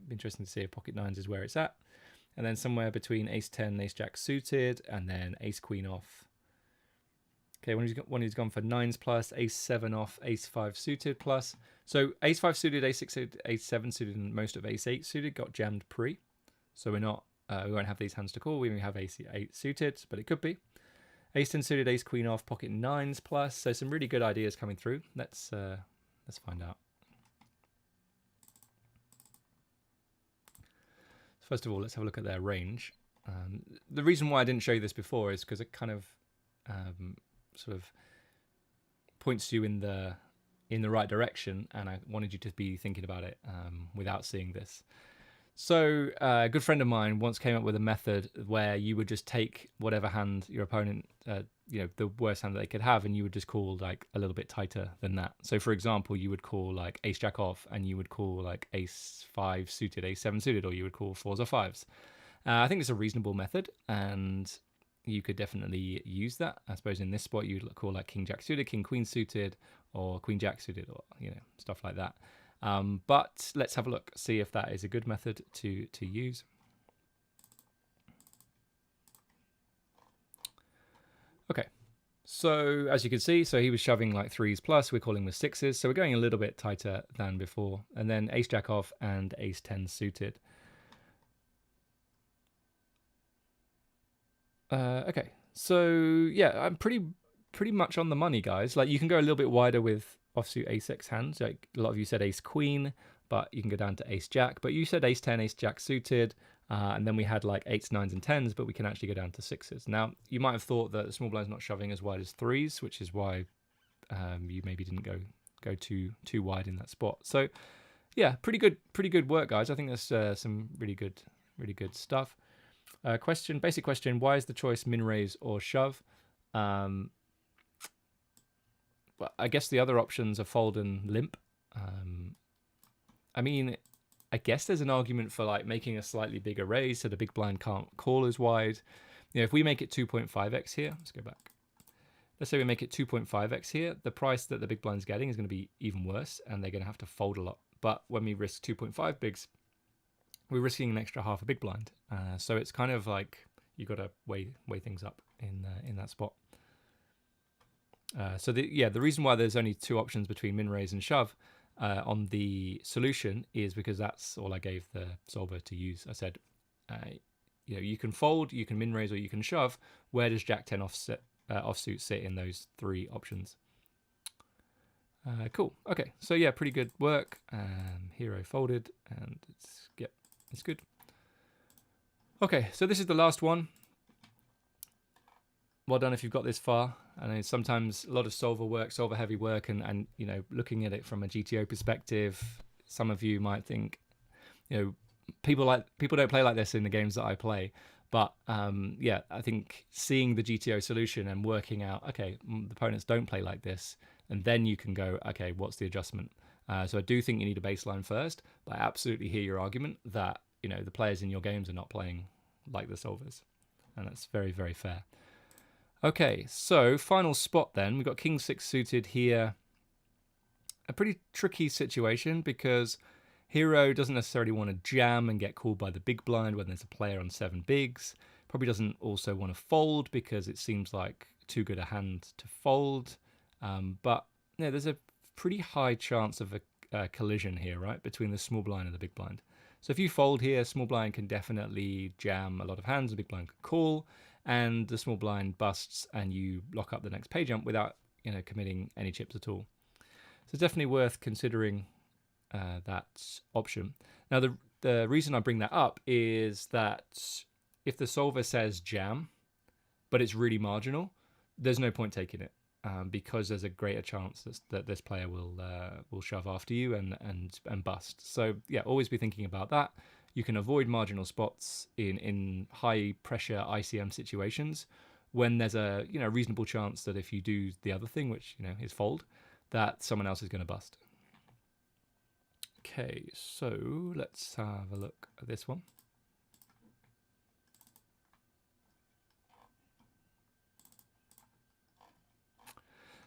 interesting to see if pocket 9s is where it's at. And then somewhere between ace 10 and ace jack suited, and then ace queen off. Okay, when he's gone for 9s plus, ace 7 off, ace 5 suited plus. So ace 5 suited, ace 6 suited, ace 7 suited, and most of ace 8 suited got jammed pre. So we're not We won't have these hands to call. We only have ace 8 suited, but it could be. Ace 10 suited, ace queen off, pocket 9s plus. So some really good ideas coming through. Let's find out. First of all, let's have a look at their range. The reason why I didn't show you this before is because it kind of sort of points you in the right direction, and I wanted you to be thinking about it without seeing this. So a good friend of mine once came up with a method where you would just take whatever hand your opponent, the worst hand that they could have, and you would just call like a little bit tighter than that. So for example, you would call like ace jack off, and you would call like ace 5 suited, ace 7 suited, or you would call 4s or 5s. I think it's a reasonable method, and you could definitely use that. I suppose in this spot you'd call like king jack suited, king queen suited, or queen jack suited, or stuff like that. But let's have a look, see if that is a good method to use. Okay, so as you can see, so he was shoving like 3s plus, we're calling with 6s, so we're going a little bit tighter than before. And then ace jack off and ace 10 suited. Okay, so yeah, I'm pretty much on the money, guys. Like, you can go a little bit wider with offsuit ace 6 hands. Like a lot of you said ace queen, but you can go down to ace jack. But you said ace 10, ace jack suited, and then we had like 8s, 9s, and 10s, but we can actually go down to 6s. Now, you might have thought that the small blind's not shoving as wide as 3s, which is why you maybe didn't go too wide in that spot. So yeah, pretty good work, guys. I think there's some really good stuff. Basic question, why is the choice min raise or shove? Well, I guess the other options are fold and limp. I mean, I guess there's an argument for like making a slightly bigger raise so the big blind can't call as wide. If we make it 2.5x here, let's go back. Let's say we make it 2.5x here, the price that the big blind's getting is going to be even worse, and they're going to have to fold a lot. But when we risk 2.5 bigs, we're risking an extra half a big blind. So it's kind of like you got to weigh things up in that spot. So the reason why there's only 2 options between min raise and shove on the solution is because that's all I gave the solver to use. I said, you can fold, you can min raise, or you can shove. Where does Jack 10 offsuit sit in those 3 options? Cool. Okay, so yeah, pretty good work. Hero folded, and it's good. Okay, so this is the last one. Well done if you've got this far. I know sometimes a lot of solver heavy work, and looking at it from a GTO perspective, some of you might think, people don't play like this in the games that I play. But yeah, I think seeing the GTO solution and working out, okay, the opponents don't play like this, and then you can go, okay, what's the adjustment? So I do think you need a baseline first, but I absolutely hear your argument that the players in your games are not playing like the solvers, and that's very, very fair. Okay, so final spot then. We've got king 6 suited here. A pretty tricky situation because Hero doesn't necessarily want to jam and get called by the big blind when there's a player on 7 bigs. Probably doesn't also want to fold because it seems like too good a hand to fold. But there's a pretty high chance of a collision here, right, between the small blind and the big blind. So if you fold here, small blind can definitely jam a lot of hands, the big blind can call, and the small blind busts and you lock up the next pay jump without committing any chips at all. So it's definitely worth considering that option. Now the reason I bring that up is that if the solver says jam, but it's really marginal, there's no point taking it because there's a greater chance that this player will shove after you and bust. So yeah, always be thinking about that. You can avoid marginal spots in high pressure ICM situations when there's a reasonable chance that if you do the other thing, which is fold, that someone else is going to bust. Okay, so let's have a look at this one.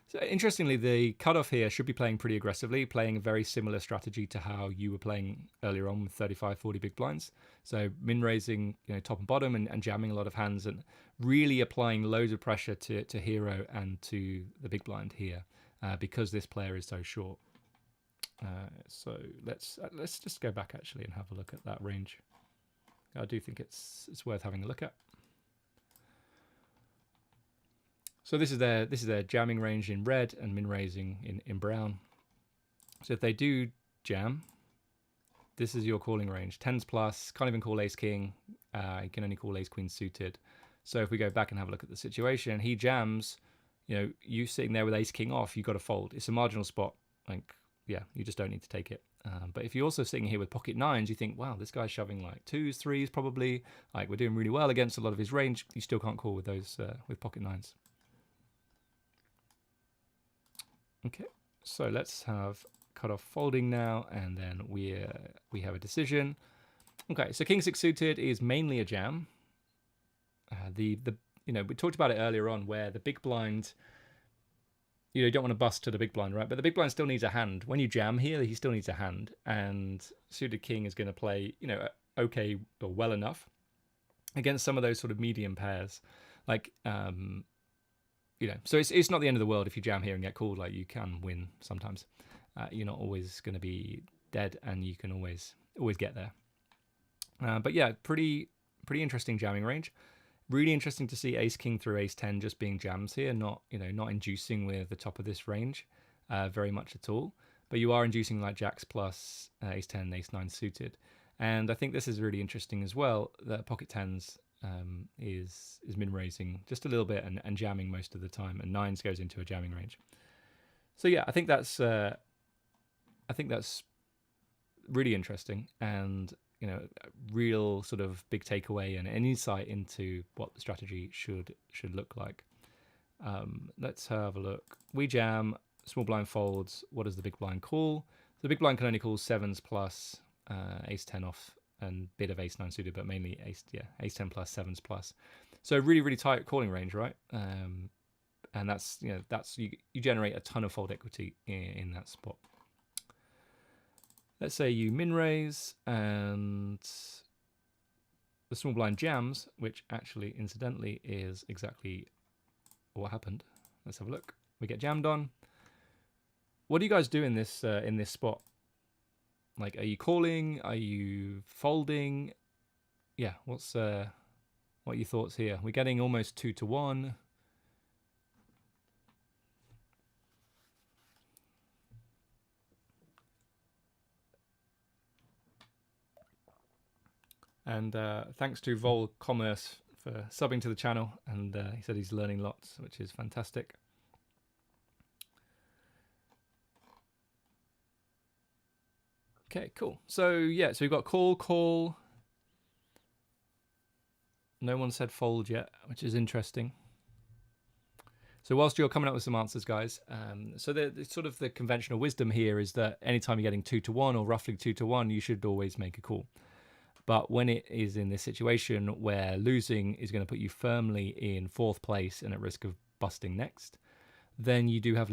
So interestingly, the cutoff here should be playing pretty aggressively, playing a very similar strategy to how you were playing earlier on with 35, 40 big blinds. So min raising, top and bottom, and jamming a lot of hands, and really applying loads of pressure to Hero and to the big blind here because this player is so short. So let's just go back actually and have a look at that range. I do think it's worth having a look at. So this is their jamming range in red and min raising in brown. So if they do jam, this is your calling range. 10s plus, can't even call ace king. You can only call ace queen suited. So if we go back and have a look at the situation, he jams, you know, you sitting there with ace king off, you got to fold. It's a marginal spot. Like, yeah, you just don't need to take it. But if you're also sitting here with pocket nines, you think, wow, this guy's shoving like 2s, 3s probably. Like, we're doing really well against a lot of his range. You still can't call with those with pocket nines. Okay, so let's have cut off folding now, and then we have a decision. Okay, so king six suited is mainly a jam. You know, we talked about it earlier on, where the big blind, you don't want to bust to the big blind, right? But the big blind still needs a hand. When you jam here, he still needs a hand, and suited king is going to play, you know, okay or well enough against some of those sort of medium pairs, like you know. So it's not the end of the world if you jam here and get called. Like, you can win sometimes. You're not always going to be dead, and you can always get there. But yeah, pretty interesting jamming range. Really interesting to see ace king through ace 10 just being jams here, not inducing with the top of this range very much at all. But you are inducing like jacks plus ace 10, ace 9 suited. And I think this is really interesting as well, that pocket 10s is min raising just a little bit and jamming most of the time, and 9s goes into a jamming range. So yeah, I think that's really interesting, and you know, a real sort of big takeaway and an insight into what the strategy should look like. Let's have a look. We jam, small blind folds. What does the big blind call? The big blind can only call 7s plus ace 10 off and bit of ace 9 suited, but mainly ace 10 plus, 7s plus. So really tight calling range, right? And that's, you know, you generate a ton of fold equity in that spot. Let's say you min raise and the small blind jams, which actually incidentally is exactly what happened. Let's have a look. We get jammed on. What do you guys do in this spot? Like, are you calling? Are you folding? Yeah, what are your thoughts here? We're getting almost 2-1. And thanks to Vol Commerce for subbing to the channel, and he said he's learning lots, which is fantastic. Okay, cool. So yeah, so we've got call. No one said fold yet, which is interesting. So whilst you're coming up with some answers, guys, so the sort of the conventional wisdom here is that anytime you're getting 2-1 or roughly 2-1, you should always make a call. But when it is in this situation where losing is going to put you firmly in 4th place and at risk of busting next, then you do have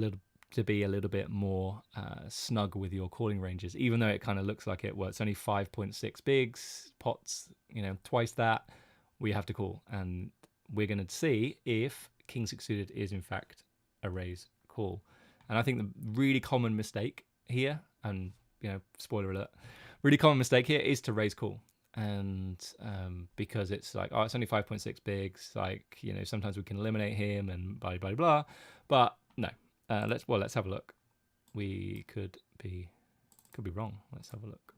to be a little bit more snug with your calling ranges, even though it kind of looks like it. Well, it's only 5.6 bigs, pots, you know, twice that. We have to call, and we're going to see if king six suited is in fact a raise call. And I think the really common mistake here, and you know, spoiler alert, really common mistake here is to raise call. And because it's like, oh, it's only 5.6 bigs, like, you know, sometimes we can eliminate him and blah blah blah. But no, let's have a look. We could be wrong. Let's have a look.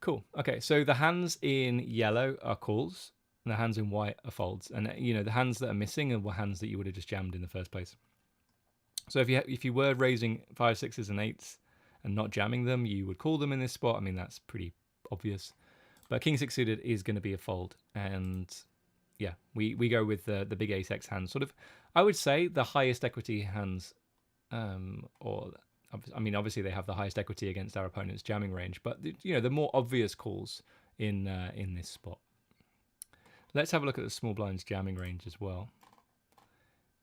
Cool. Okay, so the hands in yellow are calls, and the hands in white are folds. And you know, the hands that are missing are hands that you would have just jammed in the first place. So if you were raising 5s, 6s, and 8s and not jamming them, you would call them in this spot. I mean, that's pretty obvious. But king six suited is going to be a fold, and yeah, we go with the big ace x hands. Sort of, I would say the highest equity hands, or I mean, obviously they have the highest equity against our opponent's jamming range, but you know, the more obvious calls in this spot. Let's have a look at the small blind's jamming range as well.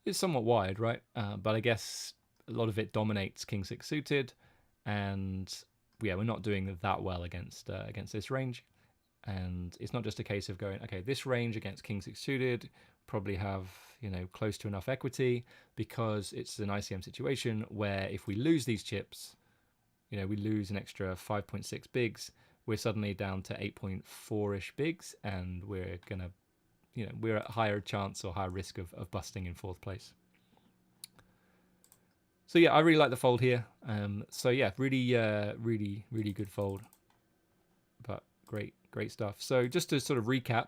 It's somewhat wide, right? But I guess a lot of it dominates king six suited, and yeah, we're not doing that well against this range. And it's not just a case of going, okay, this range against king six suited probably have, you know, close to enough equity, because it's an ICM situation where if we lose these chips, you know, we lose an extra 5.6 bigs, we're suddenly down to 8.4-ish bigs, and we're gonna, we're at higher chance or higher risk of busting in 4th place. So yeah, I really like the fold here. So yeah, really good fold, but great stuff. So just to sort of recap,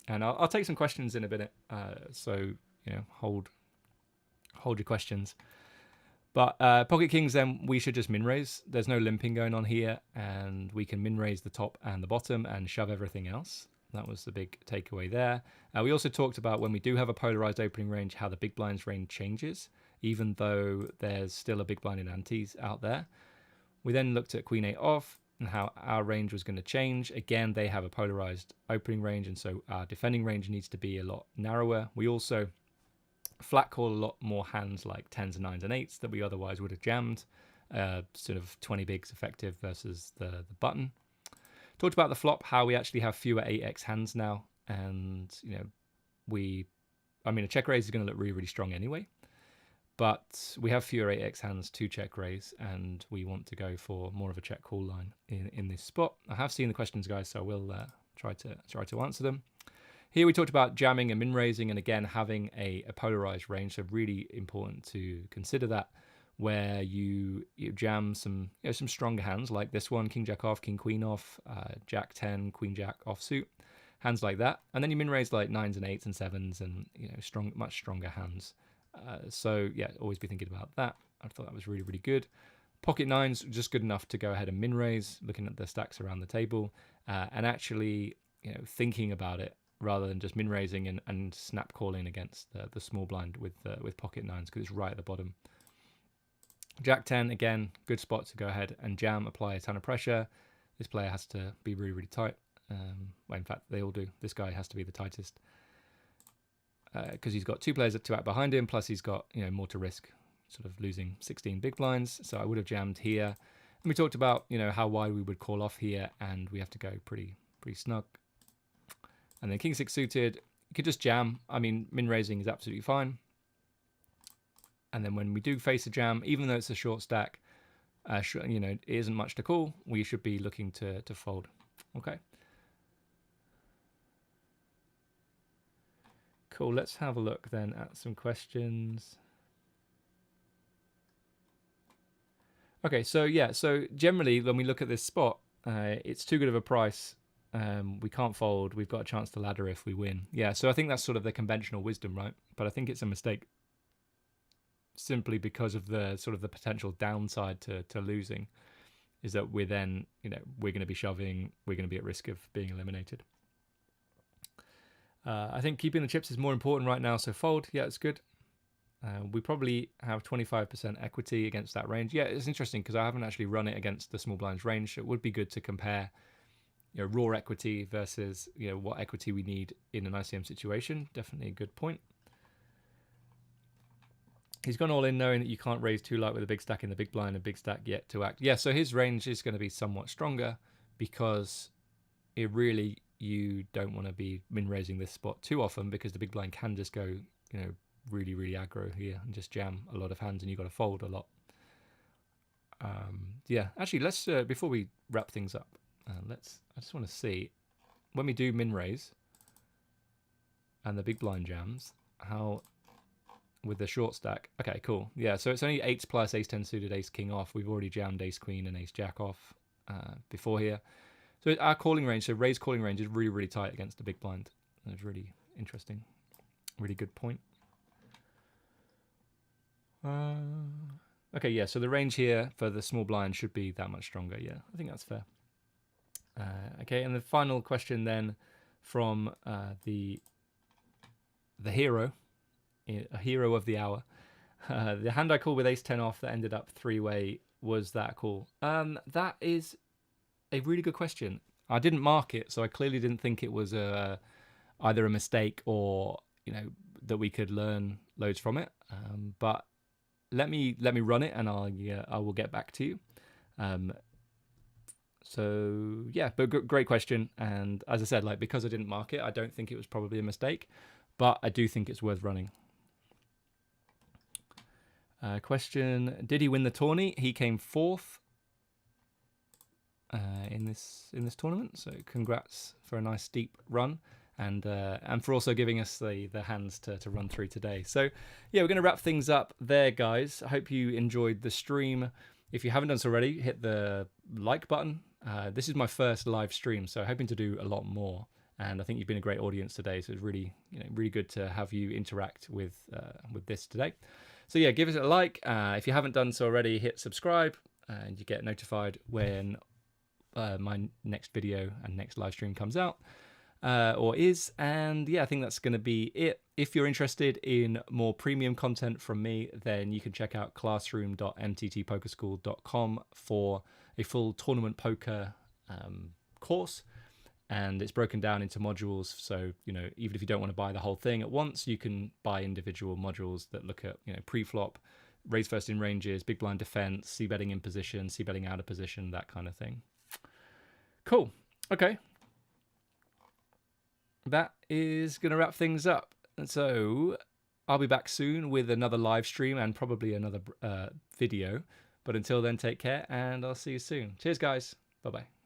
and I'll take some questions in a minute. So hold your questions. But Pocket Kings, then we should just min raise. There's no limping going on here, and we can min raise the top and the bottom and shove everything else. That was the big takeaway there. We also talked about when we do have a polarized opening range, how the big blinds range changes, even though there's still a big blind in antes out there. We then looked at Queen 8 off and how our range was going to change. Again, they have a polarized opening range, and so our defending range needs to be a lot narrower. We also flat call a lot more hands like 10s and 9s and 8s that we otherwise would have jammed. Sort of 20 bigs effective versus the button. Talked about the flop, how we actually have fewer 8x hands now, and a check raise is going to look really strong anyway, but we have fewer 8x hands to check raise, and we want to go for more of a check call line in this spot. I have seen the questions, guys, so I will try to answer them. Here we talked about jamming and min raising, and again having a polarized range, so really important to consider that, where you jam some stronger hands like this one, King Jack off, King Queen off, Jack 10, Queen Jack offsuit, hands like that, and then you min raise like 9s and 8s and 7s, and much stronger hands. So yeah, always be thinking about that. I thought that was really good. Pocket 9s just good enough to go ahead and min raise, looking at the stacks around the table, and actually thinking about it, rather than just min raising and snap calling against the small blind with pocket 9s, because it's right at the bottom. Jack 10, again, good spot to go ahead and jam, apply a ton of pressure. This player has to be really tight. Well, in fact, they all do. This guy has to be the tightest, because he's got 2 players at 2 out behind him, plus he's got more to risk, sort of losing 16 big blinds. So I would have jammed here. And we talked about how wide we would call off here, and we have to go pretty snug. And then King 6 suited, you could just jam. I mean, min raising is absolutely fine. And then when we do face a jam, even though it's a short stack, it isn't much to call. We should be looking to fold. Okay. Cool. Let's have a look then at some questions. Okay, so yeah, so generally when we look at this spot, it's too good of a price. We can't fold. We've got a chance to ladder if we win. Yeah, so I think that's sort of the conventional wisdom, right? But I think it's a mistake, simply because of the sort of the potential downside to losing, is that we're then, we're going to be shoving, we're going to be at risk of being eliminated. I think keeping the chips is more important right now, so fold. Yeah, it's good. We probably have 25% equity against that range. Yeah, it's interesting because I haven't actually run it against the small blinds range. It would be good to compare raw equity versus what equity we need in an ICM situation. Definitely a good point. He's gone all in knowing that you can't raise too light with a big stack in the big blind and big stack yet to act. Yeah, so his range is going to be somewhat stronger, because you don't want to be min raising this spot too often, because the big blind can just go really aggro here and just jam a lot of hands, and you've got to fold a lot. Yeah, actually, let's before we wrap things up, I just want to see, when we do min raise and the big blind jams, how with the short stack. Okay, cool. Yeah, so it's only 8s plus ace 10 suited, ace king off. We've already jammed ace queen and ace jack off before here. So our calling range, so raise calling range, is really tight against the big blind. That's really interesting. Really good point. Okay, yeah, so the range here for the small blind should be that much stronger. Yeah, I think that's fair. Okay, and the final question then from the hero, a hero of the hour. The hand I called with ace 10 off that ended up 3-way, was that cool? That is a really good question. I didn't mark it, so I clearly didn't think it was either a mistake or that we could learn loads from it. But let me run it, and I will get back to you. So yeah, but great question. And as I said, because I didn't mark it, I don't think it was probably a mistake, but I do think it's worth running. Question: did he win the tourney? He came 4th. in this tournament. So congrats for a nice deep run, and for also giving us the hands to run through today. So yeah, we're going to wrap things up there, guys. I hope you enjoyed the stream. If you haven't done so already, hit the like button. This is my first live stream, so hoping to do a lot more. And I think you've been a great audience today, so it's really, really good to have you interact with this today. So yeah, give us a like. If you haven't done so already, hit subscribe, and you get notified when my next video and next live stream comes out or is. And yeah, I think that's going to be it. If you're interested in more premium content from me, then you can check out classroom.mttpokerschool.com for a full tournament poker course. And it's broken down into modules. So, even if you don't want to buy the whole thing at once, you can buy individual modules that look at, pre-flop, raise first in ranges, big blind defense, c-betting in position, c-betting out of position, that kind of thing. Cool. Okay. That is going to wrap things up. And so I'll be back soon with another live stream and probably another video. But until then, take care and I'll see you soon. Cheers, guys. Bye-bye.